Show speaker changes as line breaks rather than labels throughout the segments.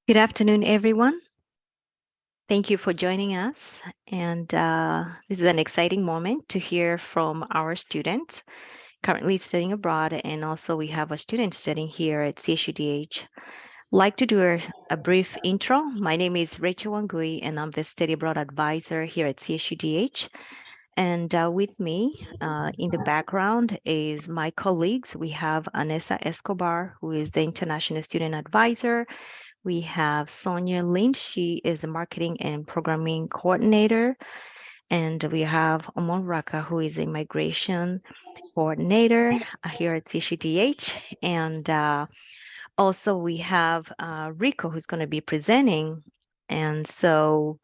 Good afternoon, everyone. Thank you for joining us. And this is an exciting moment to hear from our students currently studying abroad. And also we have a student studying here at CSUDH. Like to do a brief intro. My name is Racheal Wangui, and I'm the Study Abroad Advisor here at CSUDH. And with me in the background is my colleagues. We have Anessa Escobar, who is the International Student Advisor. We have Sonia Lind. She is the Marketing and Programming Coordinator. And we have Omon Raka, who is a Migration Coordinator here at CSUDH. And also we have Riko, who's going to be presenting. And so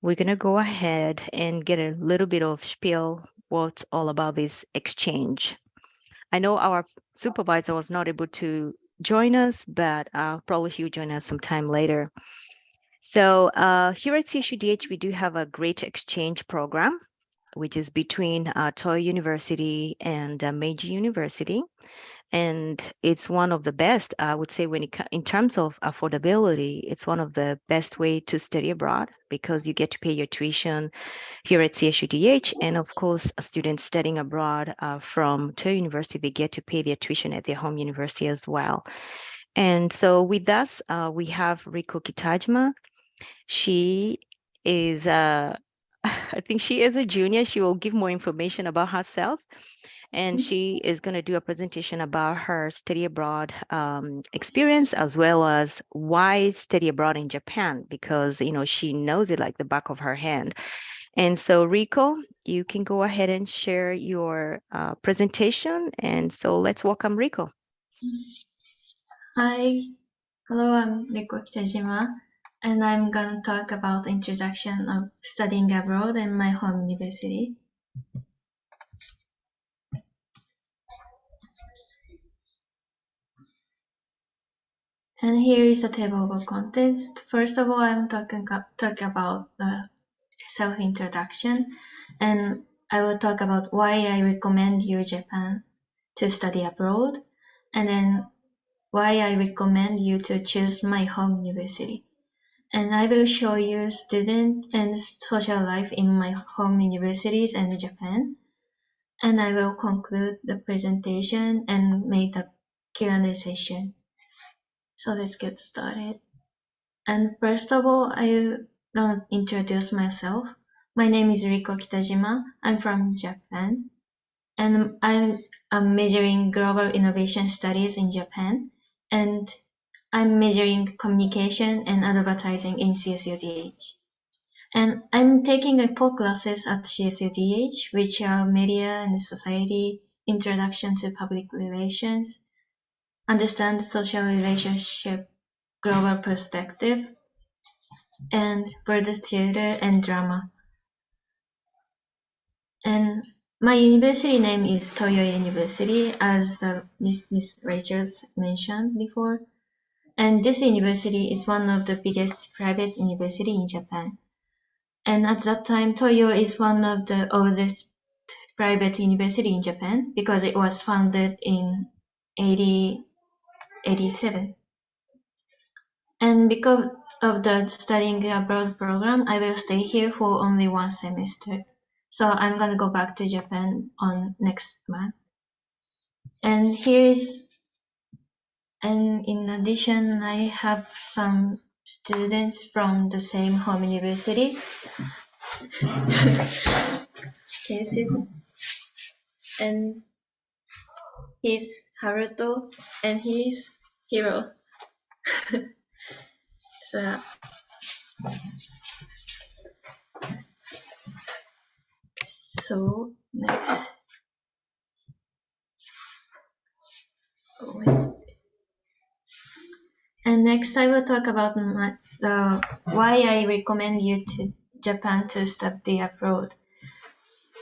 we're going to go ahead and get a little bit of spiel what's all about this exchange. I know our supervisor was not able to join us, but probably he'll join us sometime later. So here at CSUDH, we do have a great exchange program, which is between Toyo University and Meiji University. And it's one of the best, I would say, in terms of affordability, it's one of the best way to study abroad because you get to pay your tuition here at CSUDH. And of course, students studying abroad from Toyo University, they get to pay their tuition at their home university as well. And so with us, we have Riko Kitajima. She is, I think she is a junior. She will give more information about herself. And she is going to do a presentation about her study abroad experience, as well as why study abroad in Japan, because, she knows it like the back of her hand. And so, Riko, you can go ahead and share your presentation. And so let's welcome Riko.
Hi, hello, I'm Riko Kitajima, and I'm gonna talk about the introduction of studying abroad in my home university. And here is a table of contents. First of all, I'm talking about the self-introduction, and I will talk about why I recommend you Japan to study abroad, and then why I recommend you to choose my home university. And I will show you student and social life in my home universities and Japan. And I will conclude the presentation and make a Q&A session. So let's get started. And first of all, I'm gonna introduce myself. My name is Riko Kitajima. I'm from Japan. And I'm majoring global innovation studies in Japan. And I'm majoring communication and advertising in CSUDH. And I'm taking 4 classes at CSUDH, which are Media and Society, Introduction to Public Relations, Understand Social Relationship, Global Perspective, and World Theater and Drama. And my university name is Toyo University, as Miss Rachel mentioned before. And this university is one of the biggest private university in Japan. And at that time, Toyo is one of the oldest private university in Japan because it was founded in 1887. And because of the studying abroad program, I will stay here for only 1 semester. So I'm gonna go back to Japan on next month. And in addition, I have some students from the same home university. Can you see? And he's Haruto and he's Hiro. So next. And next I will talk about why I recommend you to Japan to study abroad.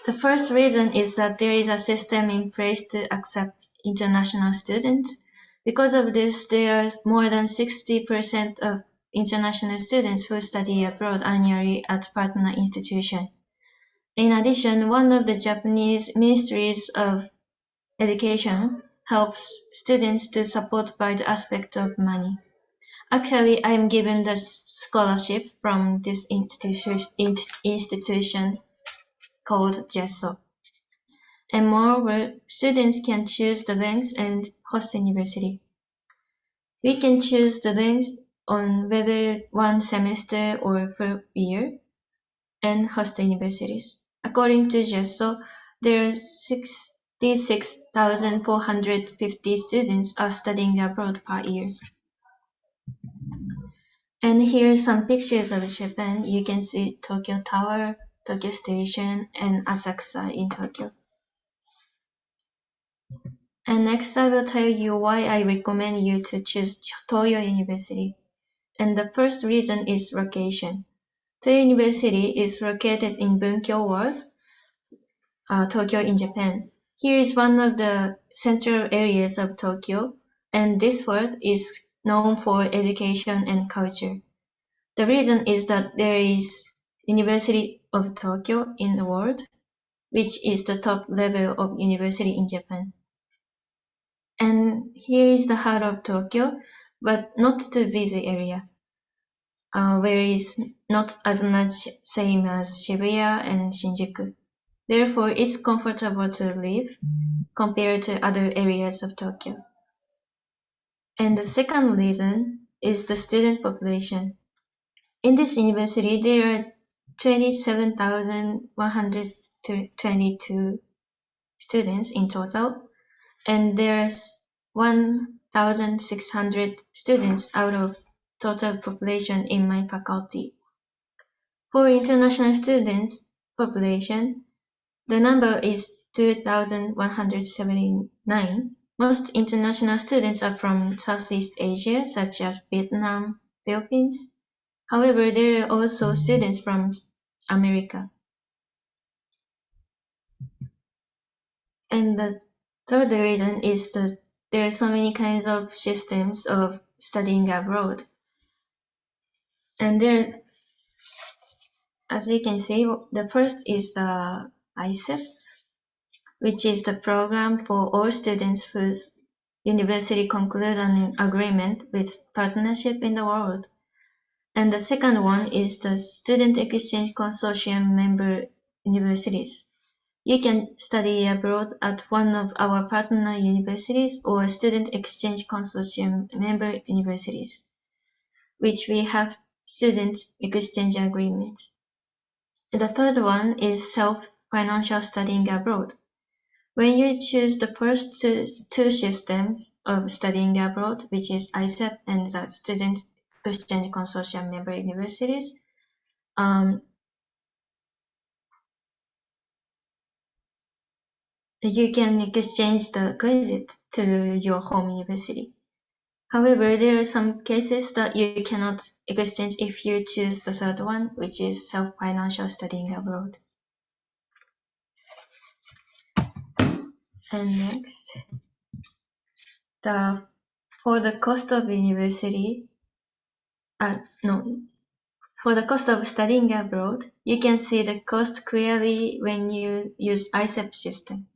The first reason is that there is a system in place to accept international students. Because of this, there are more than 60% of international students who study abroad annually at partner institutions. In addition, one of the Japanese ministries of education helps students to support by the aspect of money. Actually, I am given the scholarship from this institution called GESO. And moreover, students can choose the length and host university. We can choose the length on whether one semester or per year and host universities. According to GESO, there are 66,450 students are studying abroad per year. And here are some pictures of Japan. You can see Tokyo Tower, Tokyo Station, and Asakusa in Tokyo. And next I will tell you why I recommend you to choose Toyo University. And the first reason is location. Toyo University is located in Bunkyo Ward, Tokyo in Japan. Here is one of the central areas of Tokyo, and this ward is known for education and culture. The reason is that there is University of Tokyo in the world, which is the top level of university in Japan. And here is the heart of Tokyo, but not too busy area, where is not as much same as Shibuya and Shinjuku. Therefore, it's comfortable to live compared to other areas of Tokyo. And the second reason is the student population. In this university, there are 27,122 students in total, and there's 1,600 students out of total population in my faculty. For international students population, the number is 2,179. Most international students are from Southeast Asia, such as Vietnam, Philippines. However, there are also students from America. And the third reason is that there are so many kinds of systems of studying abroad. And there, as you can see, the first is the ISEP, which is the program for all students whose university conclude an agreement with partnership in the world. And the second one is the Student Exchange Consortium member universities. You can study abroad at one of our partner universities or Student Exchange Consortium member universities, which we have student exchange agreements. And the third one is self-financial studying abroad. When you choose the first two systems of studying abroad, which is ISEP and the Student Exchange Consortium member universities, you can exchange the credit to your home university. However, there are some cases that you cannot exchange if you choose the third one, which is self-financial studying abroad. And next, for the cost of university, for the cost of studying abroad, you can see the cost clearly when you use ISEP system.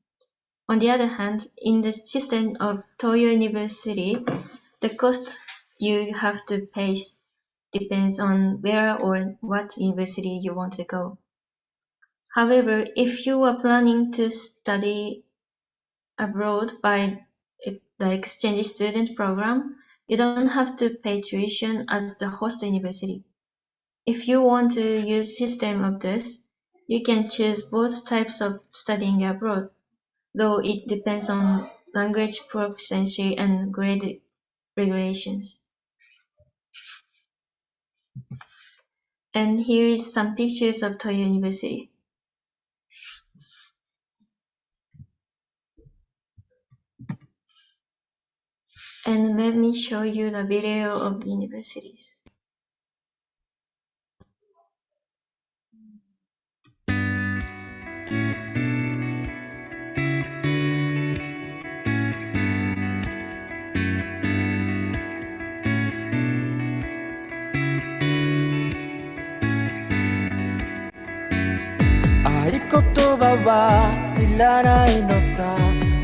On the other hand, in the system of Toyo University, the cost you have to pay depends on where or what university you want to go. However, if you are planning to study abroad by the exchange student program, you don't have to pay tuition as the host university. If you want to use system of this, you can choose both types of studying abroad, though it depends on language proficiency and grade regulations. And here is some pictures of Toyo University. And let me show you the video of universities.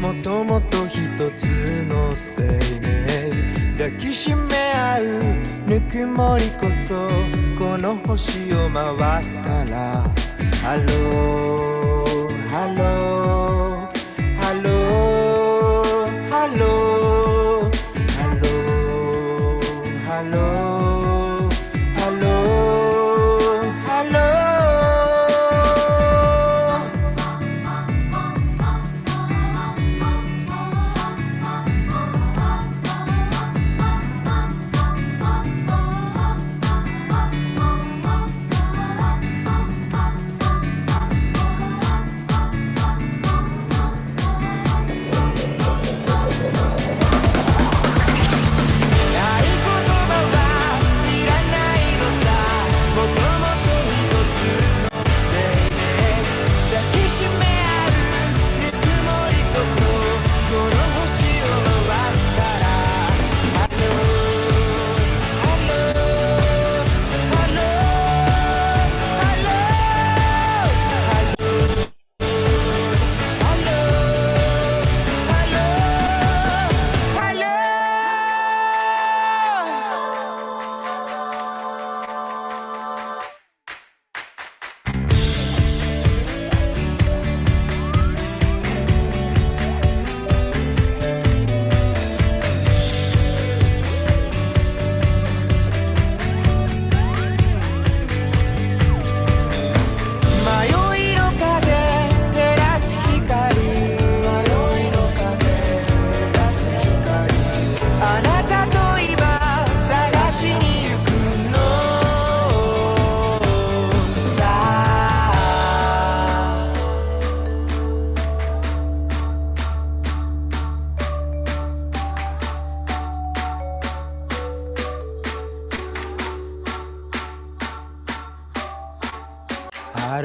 もともと一つの生命抱きしめ合うぬくもりこそこの星を回すからハローハローハローハローハローハロ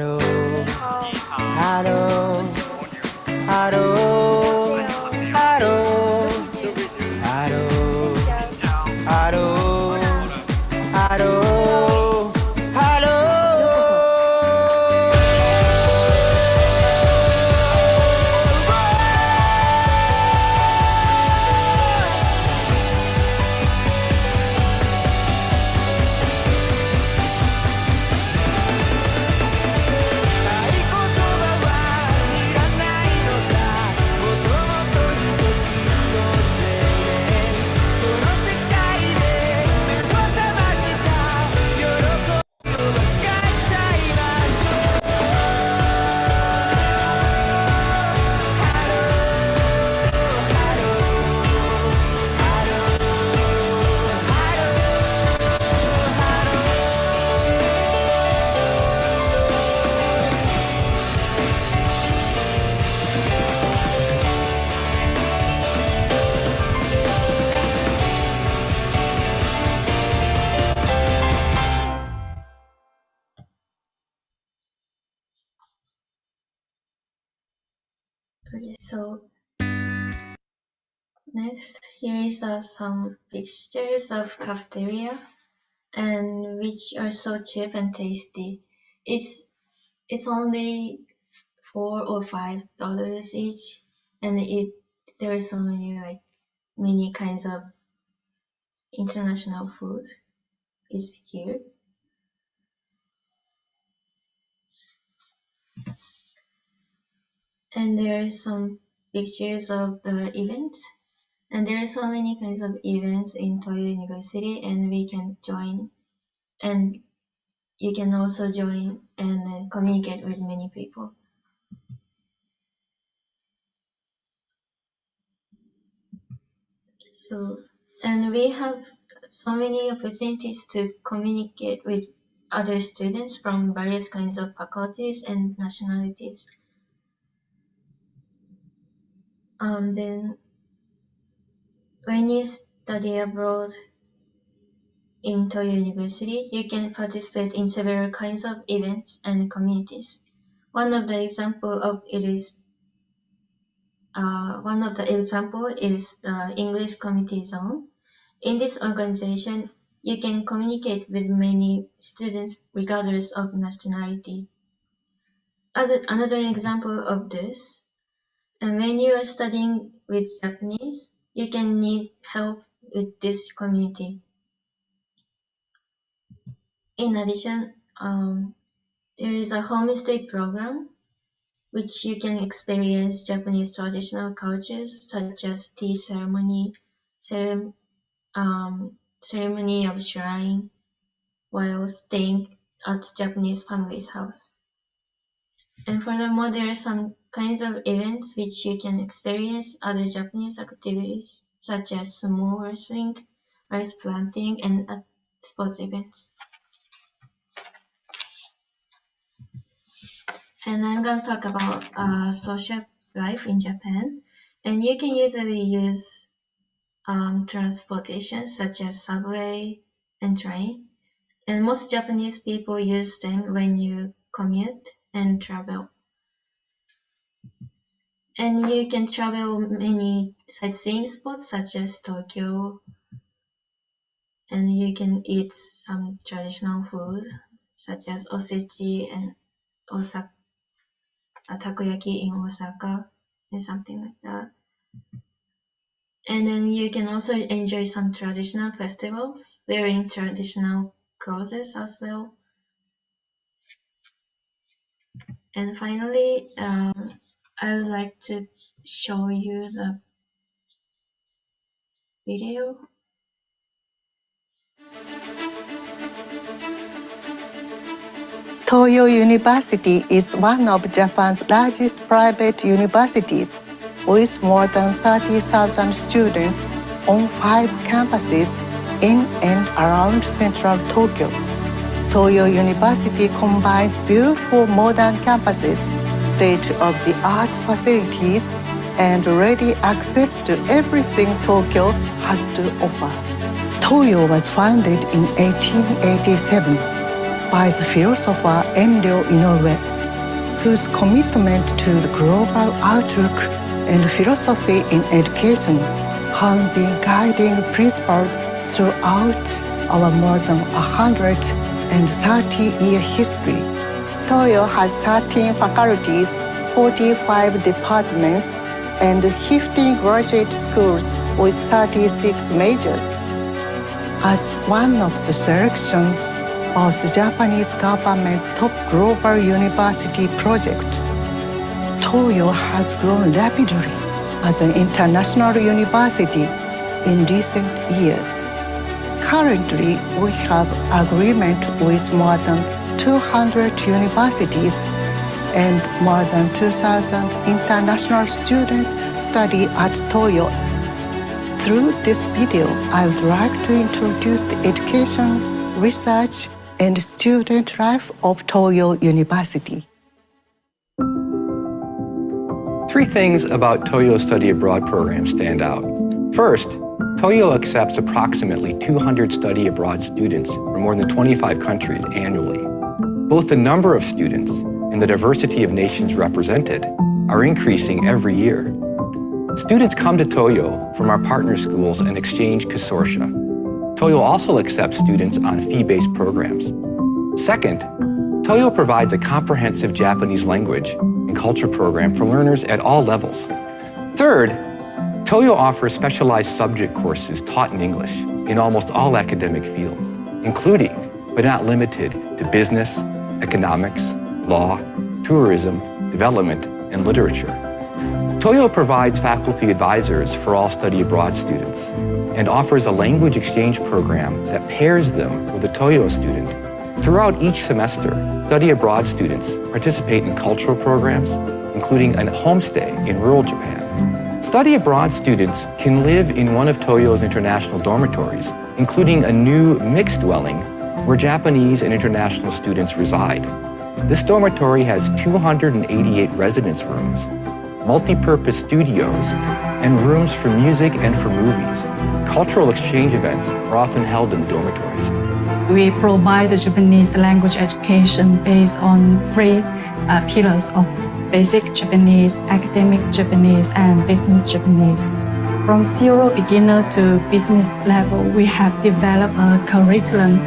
ーハローハローハローハローハローハローハローハローハローハロ
Okay, so next, here is some pictures of cafeteria, and which are so cheap and tasty. It's only $4 or $5 each, and there are so many kinds of international food is here. And there are some pictures of the events. And there are so many kinds of events in Toyo University, and we can join. And you can also join and communicate with many people. So, and we have so many opportunities to communicate with other students from various kinds of faculties and nationalities. Then when you study abroad in Toyo University, you can participate in several kinds of events and communities. One of the example is the English Community Zone. In this organization, you can communicate with many students regardless of nationality. Another example of this And when you are studying with Japanese, you can need help with this community. In addition, there is a homestay program which you can experience Japanese traditional cultures such as tea ceremony, ceremony of shrine, while staying at Japanese family's house. And furthermore, there are some kinds of events which you can experience other Japanese activities such as sumo wrestling, rice planting, and sports events. And I'm going to talk about social life in Japan. And you can usually use transportation such as subway and train. And most Japanese people use them when you commute and travel. And you can travel many sightseeing spots such as Tokyo. And you can eat some traditional food such as osechi and takoyaki in Osaka and something like that. And then you can also enjoy some traditional festivals wearing traditional clothes as well. And finally, I would like to show you the video.
Toyo University is one of Japan's largest private universities, with more than 30,000 students on 5 campuses in and around central Tokyo. Toyo University combines beautiful modern campuses, state-of-the-art facilities, and ready access to everything Tokyo has to offer. Toyo was founded in 1887 by the philosopher Enryo Inoue, whose commitment to the global outlook and philosophy in education have been guiding principles throughout our more than 130-year history. Toyo has 13 faculties, 45 departments, and 15 graduate schools with 36 majors. As one of the selections of the Japanese government's top global university project, Toyo has grown rapidly as an international university in recent years. Currently, we have agreement with more than 200 universities and more than 2,000 international students study at Toyo. Through this video, I would like to introduce the education, research, and student life of Toyo University.
3 things about Toyo Study Abroad program stand out. First, Toyo accepts approximately 200 study abroad students from more than 25 countries annually. Both the number of students and the diversity of nations represented are increasing every year. Students come to Toyo from our partner schools and exchange consortia. Toyo also accepts students on fee-based programs. Second, Toyo provides a comprehensive Japanese language and culture program for learners at all levels. Third, Toyo offers specialized subject courses taught in English in almost all academic fields, including, but not limited to business, economics, law, tourism, development, and literature. Toyo provides faculty advisors for all study abroad students and offers a language exchange program that pairs them with a Toyo student. Throughout each semester, study abroad students participate in cultural programs, including a homestay in rural Japan. Study abroad students can live in one of Toyo's international dormitories, including a new mixed dwelling where Japanese and international students reside. This dormitory has 288 residence rooms, multi-purpose studios, and rooms for music and for movies. Cultural exchange events are often held in the dormitories.
We provide the Japanese language education based on 3 pillars of basic Japanese, academic Japanese, and business Japanese. From zero beginner to business level, we have developed a curriculum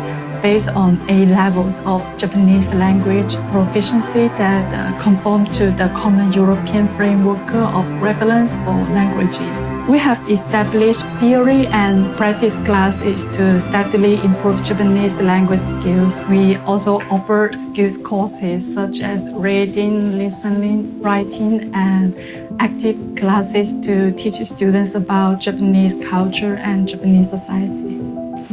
based on A levels of Japanese language proficiency that conform to the common European framework of reference for languages. We have established theory and practice classes to steadily improve Japanese language skills. We also offer skills courses such as reading, listening, writing, and active classes to teach students about Japanese culture and Japanese society.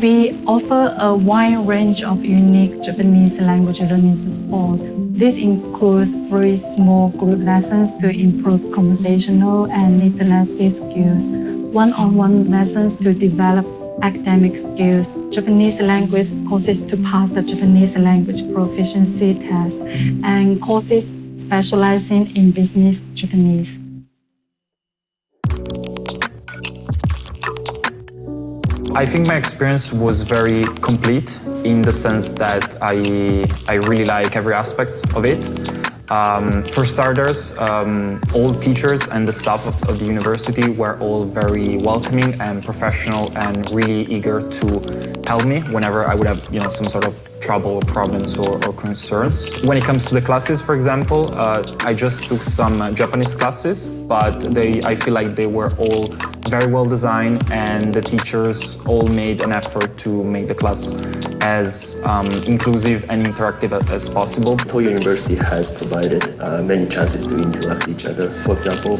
We offer a wide range of unique Japanese language learning support. This includes free small group lessons to improve conversational and literacy skills, one-on-one lessons to develop academic skills, Japanese language courses to pass the Japanese language proficiency test, and courses specializing in business Japanese.
I think my experience was very complete in the sense that I really like every aspect of it. For starters, all teachers and the staff of the university were all very welcoming and professional and really eager to help me whenever I would have some sort of trouble or problems or concerns. When it comes to the classes, for example, I just took some Japanese classes, but I feel like they were all very well designed and the teachers all made an effort to make the class as inclusive and interactive as possible.
Toyo University has provided many chances to interact with each other. For example,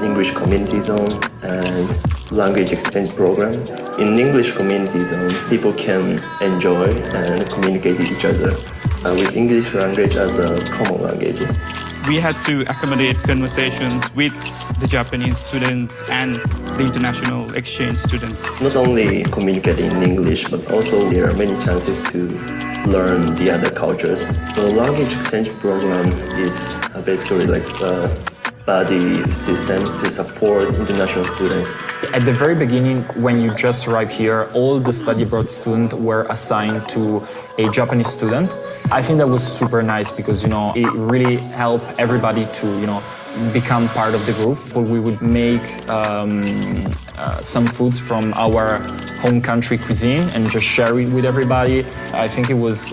English Community Zone and language exchange program. In English Community Zone, people can enjoy and communicate with each other with English language as a common language.
We had to accommodate conversations with the Japanese students and the international exchange students.
Not only communicate in English, but also there are many chances to learn the other cultures. The language exchange program is basically like a buddy system to support international students.
At the very beginning, when you just arrive here, all the study abroad students were assigned to a Japanese student. I think that was super nice because, it really helped everybody to, become part of the group. We would make some foods from our home country cuisine and just share it with everybody. I think it was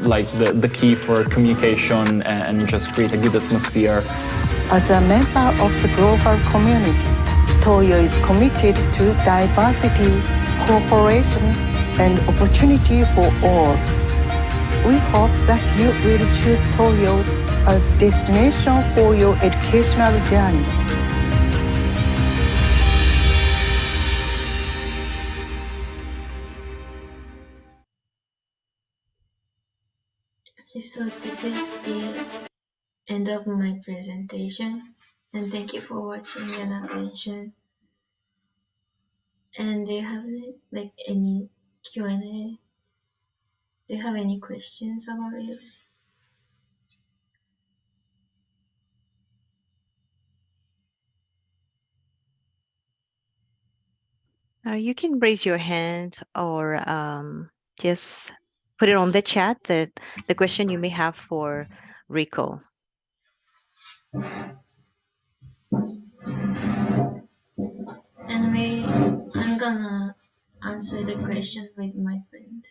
like the key for communication and just create a good atmosphere.
As a member of the global community, Toyo is committed to diversity, cooperation, and opportunity for all. We hope that you will choose Toyo as a destination for your educational journey.
Okay, so this is the end of my presentation, and thank you for watching and attention. And do you have any Q&A? Do you have any questions about this?
You can raise your hand or just put it on the chat, the question you may have for Riko.
Anyway, I'm gonna answer the question with my friend.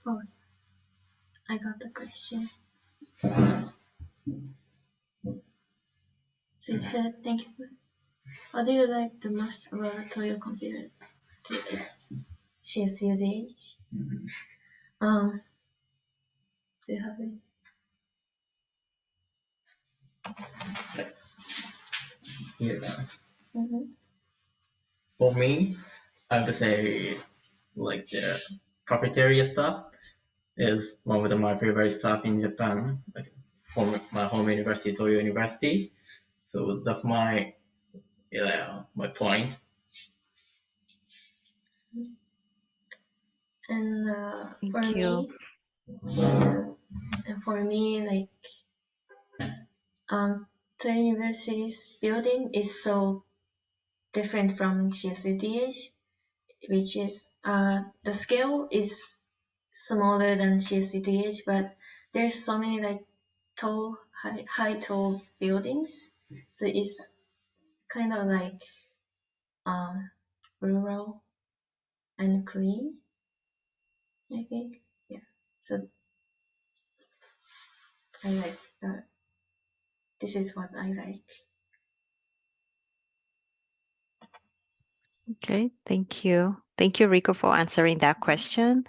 Oh, I got the question. So it said, thank you. What do you like the most about Toyo computer to CSUDH? Do you have it?
Yeah.
Mm-hmm.
For me, I would say like the cafeteria stuff is one of my favorite stuff in Japan, like from my home university, Toyo University. So that's my point.
And
Thank you.
for me, like Toyo University's building is so different from CSUDH, which is the scale is smaller than CSUDH, but there's so many like tall, tall buildings, so it's kind of like rural and clean, I think. Yeah, so I like that. This is what I like.
Okay, thank you. Thank you, Riko, for answering that question.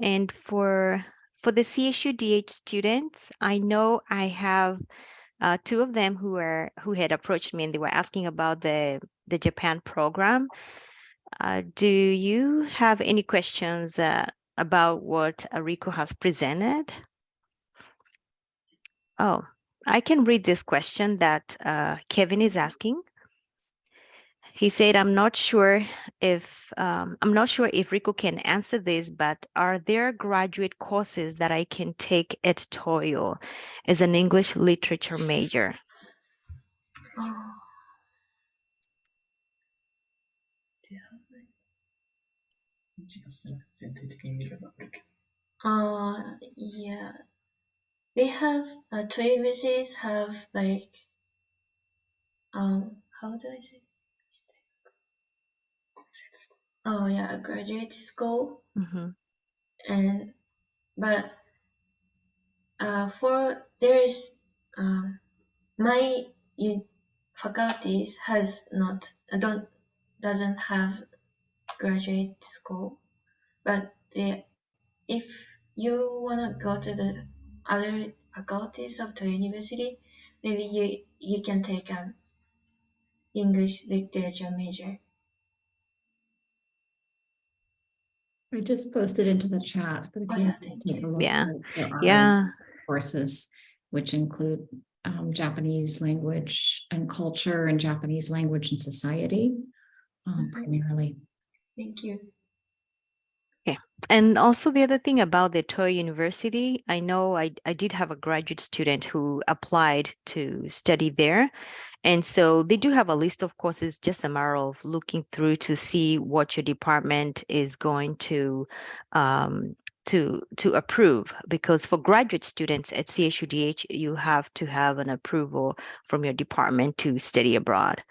And for the CSUDH students, I know I have two of them who had approached me and they were asking about the Japan program. Do you have any questions about what Riko has presented? Oh, I can read this question that Kevin is asking. He said, I'm not sure if Riko can answer this, but are there graduate courses that I can take at Toyo as an English literature major?
Yeah, we have Toyo Universities have like how do I say? Oh yeah, graduate school.
Mm-hmm.
And but for there is my faculties has not doesn't have graduate school, but if you wanna go to the other faculties of the university, maybe you can take an English literature major.
I just posted into the chat, but if you want to take a look, there are courses which include Japanese language and culture and Japanese language and society, primarily.
Thank you.
Okay. And also the other thing about the Toyo University, I know I did have a graduate student who applied to study there. And so they do have a list of courses, just a matter of looking through to see what your department is going to approve. Because for graduate students at CSUDH, you have to have an approval from your department to study abroad.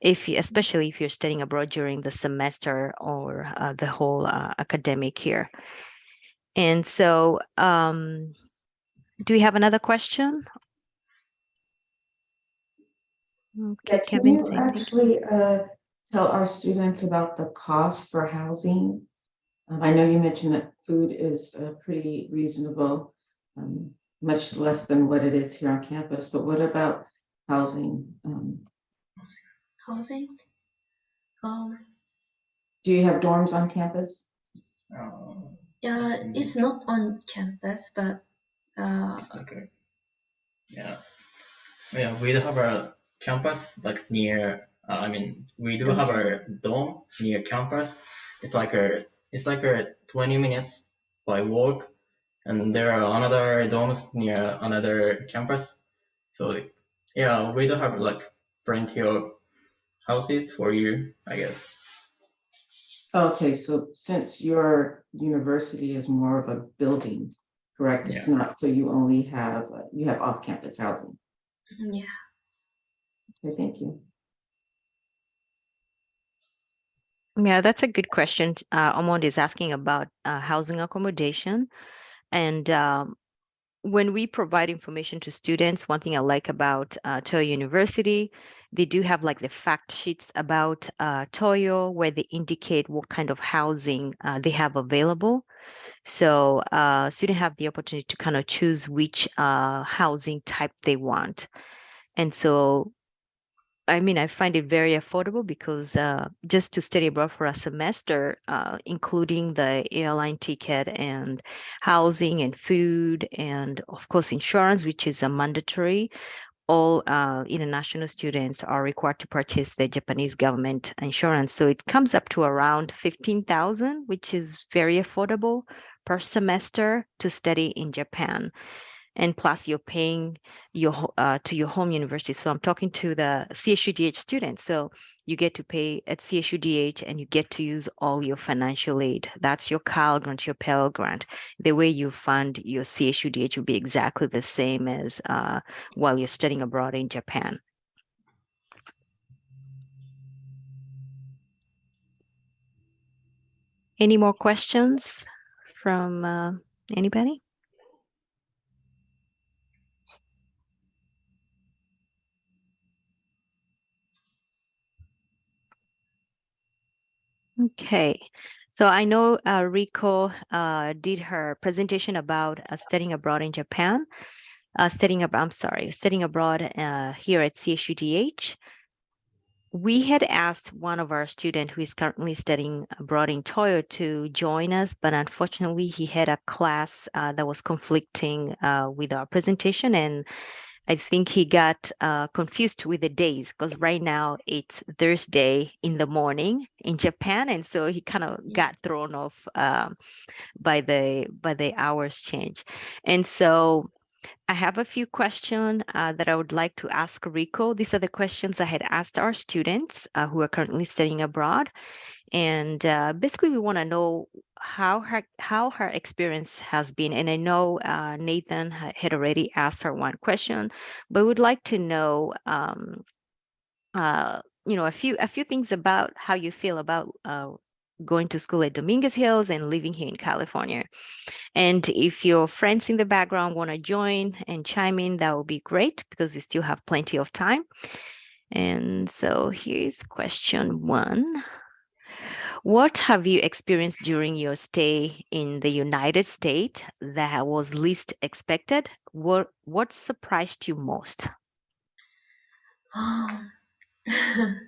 Especially if you're studying abroad during the semester or the whole academic year. And so, do we have another question? Okay, Kevin,
can you actually tell our students about the cost for housing? I know you mentioned that food is pretty reasonable, much less than what it is here on campus, but what about housing?
Housing?
Do you have dorms on campus?
It's not on campus, but
okay. Yeah, we do have a campus like near. We do have a dorm near campus. It's like a 20 minutes by walk, and there are another dorms near another campus. So yeah, we do have like plenty of houses for you, I guess.
Okay, so since your university is more of a building, correct? It's not, so you only have off-campus housing.
Yeah.
Okay, thank you.
Yeah, that's a good question. Omond is asking about housing accommodation. And when we provide information to students, one thing I like about Toyo University, they do have like the fact sheets about Toyo where they indicate what kind of housing they have available. So students have the opportunity to kind of choose which housing type they want. And so, I find it very affordable because just to study abroad for a semester, including the airline ticket and housing and food and of course insurance, which is a mandatory, all international students are required to purchase the Japanese government insurance. So it comes up to around 15,000, which is very affordable per semester to study in Japan. and plus you're paying to your home university. So I'm talking to the CSUDH students. So you get to pay at CSUDH and you get to use all your financial aid. That's your Cal grant, your Pell grant. The way you fund your CSUDH will be exactly the same as while you're studying abroad in Japan. Any more questions from anybody? Okay, so I know Riko did her presentation about studying abroad in Japan, studying abroad here at CSUDH. We had asked one of our students who is currently studying abroad in Toyo to join us, but unfortunately he had a class that was conflicting with our presentation, and I think he got confused with the days because right now it's Thursday in the morning in Japan, and so he kind of got thrown off by the hours change. And so I have a few questions that I would like to ask Riko. These are the questions I had asked our students who are currently studying abroad. And basically, we want to know how her experience has been. And I know Nathan had already asked her one question, but we would like to know, a few things about how you feel about going to school at Dominguez Hills and living here in California. And if your friends in the background want to join and chime in, that would be great because we still have plenty of time. And so here's question 1. What have you experienced during your stay in the United States that was least expected? What surprised you most?
The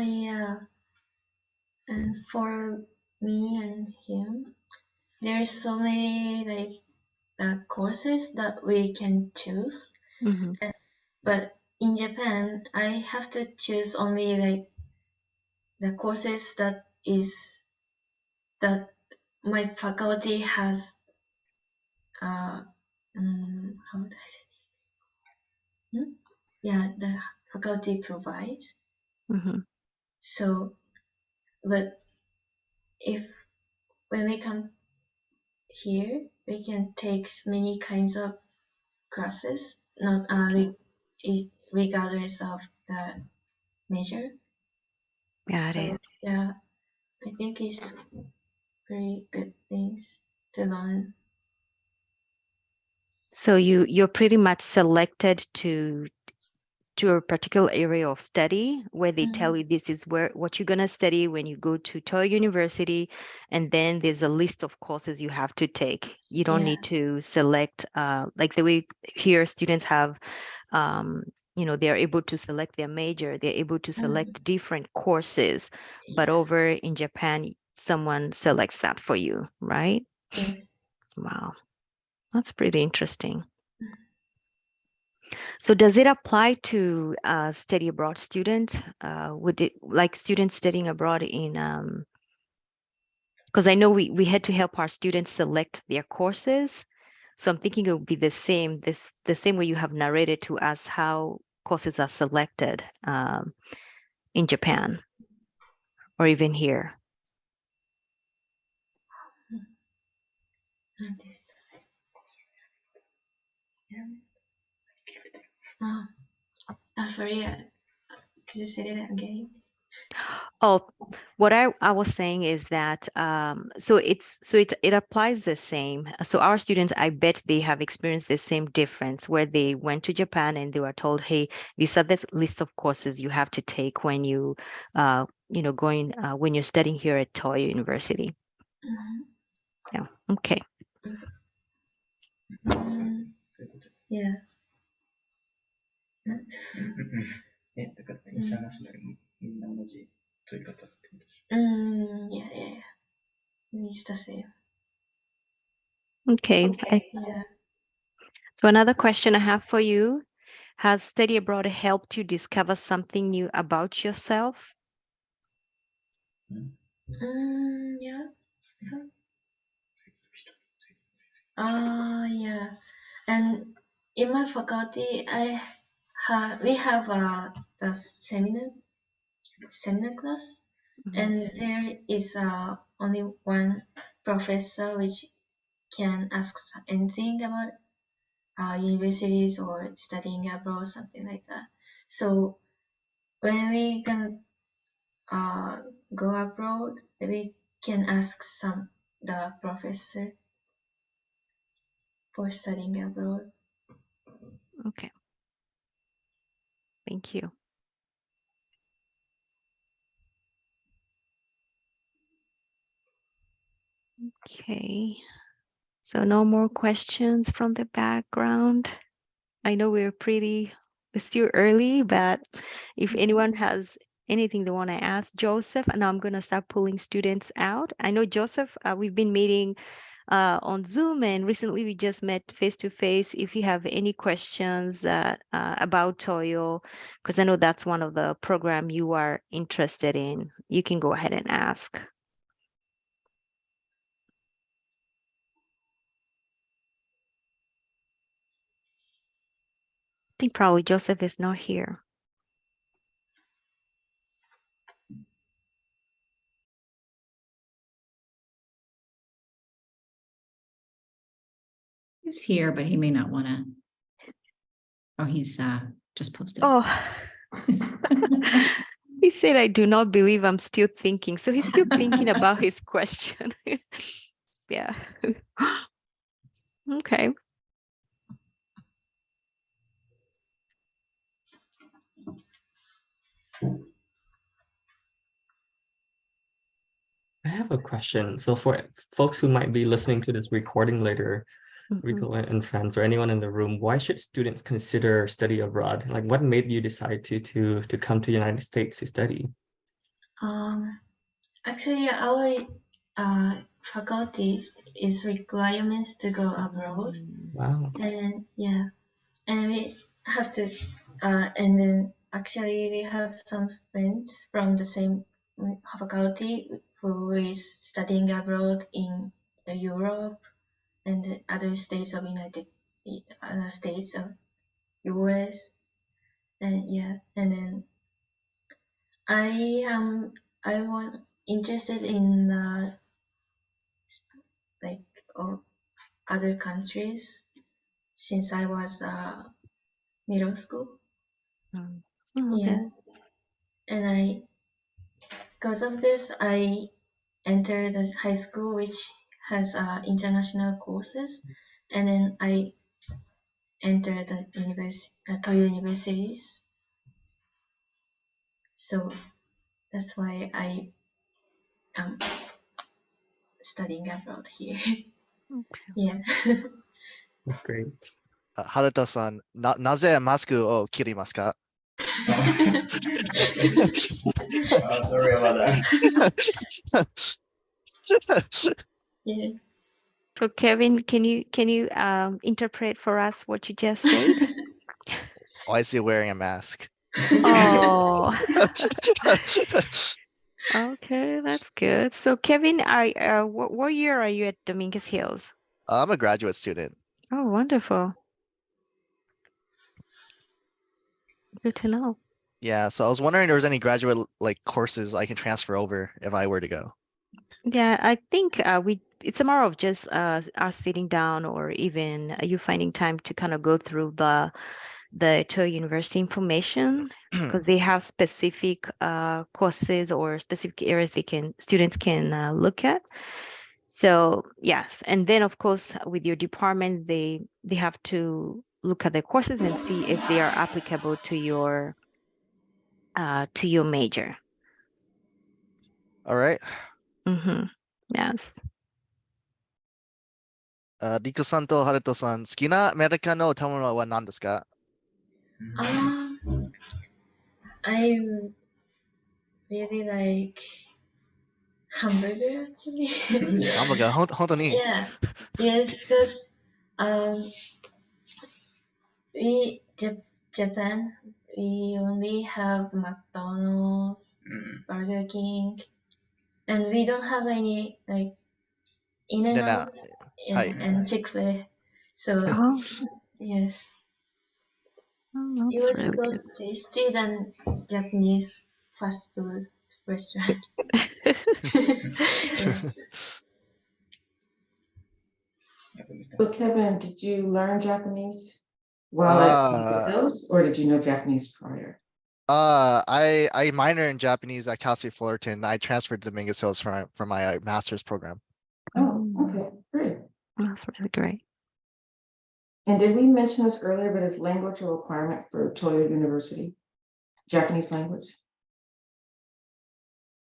yeah. And for me and him, there's so many courses that we can choose. But in Japan, I have to choose only the courses that my faculty has. How would I say? Yeah, the faculty provides. So, but when we come here, we can take many kinds of classes, not regardless of the major.
Got it.
Yeah, I think it's very good things to learn.
So you're pretty much selected to a particular area of study where they tell you this is what you're going to study when you go to Toyo University, and then there's a list of courses you have to take. You don't need to select like the way here students have they're able to select their major, they're able to select different courses, but over in Japan someone selects that for you, right?
Yes.
Wow, that's pretty interesting. So does it apply to study abroad students? Would it, like students studying abroad in, because I know we had to help our students select their courses. So I'm thinking it would be the same way you have narrated to us how courses are selected in Japan or even here.
Sorry, could you say that again?
Oh, what I was saying is that so it applies the same. So our students, I bet they have experienced the same difference where they went to Japan and they were told, hey, these are the list of courses you have to take when you when you're studying here at Toyo University. Yeah. Okay.
Yeah. Yeah. It's the same.
Okay.
Yeah.
So another question I have for you. Has study abroad helped you discover something new about yourself?
Yeah. Yeah. And in my faculty, we have the seminar class, and there is only one professor which can ask anything about universities or studying abroad, something like that. So when we can go abroad, we can ask the professor for studying abroad.
Okay. Thank you. Okay. So no more questions from the background. I know it's still early, but if anyone has anything they want to ask Joseph, and I'm going to start pulling students out. I know Joseph, we've been meeting on Zoom, and recently we just met face to face. If you have any questions about Toyo, because I know that's one of the program you are interested in, you can go ahead and ask. I think probably Joseph is not here.
He's here, but he may not want to. Oh, he's just posted.
Oh, he said, I do not believe I'm still thinking. So he's still thinking about his question. Yeah. Okay.
I have a question. So for folks who might be listening to this recording later, Riko and friends or anyone in the room, why should students consider study abroad? Like, what made you decide to come to the United States to study?
Actually, our faculty is requirements to go abroad.
Wow.
And yeah, and we have to, and then actually we have some friends from the same faculty who is studying abroad in Europe and the other states of other states of US. And yeah, and then I was interested in like other countries since I was middle school.
Oh,
Yeah, and because of this, I entered the high school which has international courses, and then I entered the Toyo universities. So that's why I am studying abroad here.
Okay.
Yeah.
That's great.
ハルトさん、なぜマスクを切りますか？
Sorry about that.
Yeah.
So Kevin, can you interpret for us what you just said?
Why is he wearing a mask?
Oh. Okay, that's good. So Kevin, what year are you at Dominguez Hills?
I'm a graduate student.
Oh, wonderful. Good to know.
Yeah, so I was wondering if there was any graduate courses I can transfer over if I were to go.
Yeah, I think it's a matter of just us sitting down, or even you finding time to kind of go through the Toyo University information, because they have specific courses or specific areas students can look at. So yes, and then of course with your department, they have to look at the courses and see if they are applicable to your major.
All right.
Yes.
リクさんとハルトさん、好きなアメリカの食べ物は何ですか？
I really like hamburger actually.
Hamburger, 本当に?
Yeah. Yes, because Japan, we only have McDonald's, Burger King, and we don't have any like In-N-Out and Chick-fil-A. So yes, it was
really
so
good.
tasty than Japanese fast food restaurant.
So Kevin, did you learn Japanese while at Hills, or did you know Japanese prior?
I minored in Japanese at Cal State Fullerton. I transferred to Dominguez Hills for my master's program.
Oh, okay, great.
That's really great.
And did we mention this earlier, but is language a requirement for Toyo University? Japanese language?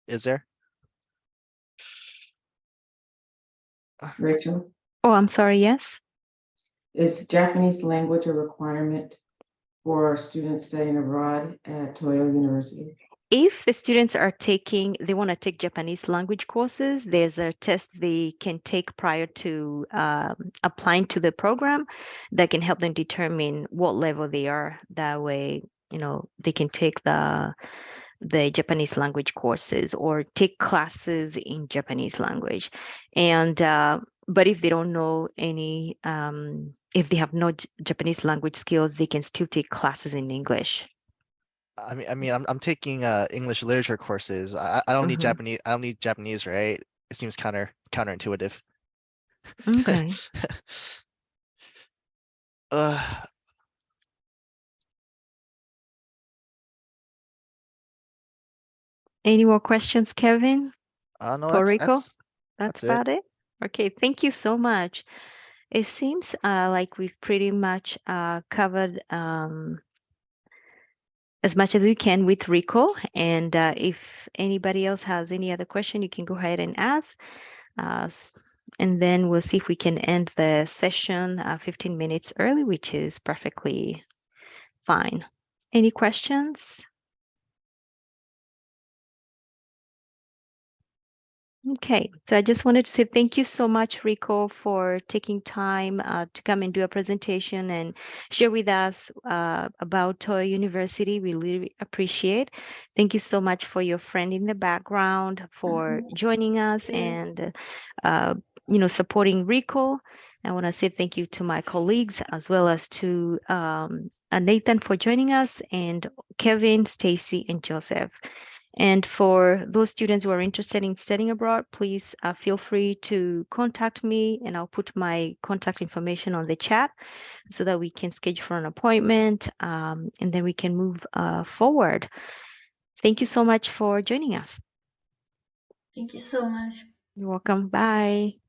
Is there?
Rachel?
Oh, I'm sorry, yes?
Is Japanese language a requirement for students studying abroad at Toyo University?
If the students are they want to take Japanese language courses, there's a test they can take prior to applying to the program that can help them determine what level they are. That way, they can take the Japanese language courses or take classes in Japanese language. And but if they don't know any, if they have no Japanese language skills, they can still take classes in English.
I mean, I'm taking English literature courses. I don't need Japanese. I don't need Japanese, right? It seems counterintuitive.
Okay. Any more questions, Kevin?
No,
Riko?
that's
about it. Okay, thank you so much. It seems like we've pretty much covered as much as we can with Riko. And if anybody else has any other question, you can go ahead and ask. And then we'll see if we can end the session 15 minutes early, which is perfectly fine. Any questions? Okay, so I just wanted to say thank you so much, Riko, for taking time to come and do a presentation and share with us about Toyo University. We really appreciate. Thank you so much for your friend in the background for joining us and supporting Riko. I want to say thank you to my colleagues as well as to Nathan for joining us, and Kevin, Stacy, and Joseph. And for those students who are interested in studying abroad, please feel free to contact me, and I'll put my contact information on the chat so that we can schedule for an appointment, and then we can move forward. Thank you so much for joining us.
Thank you so much.
You're welcome. Bye.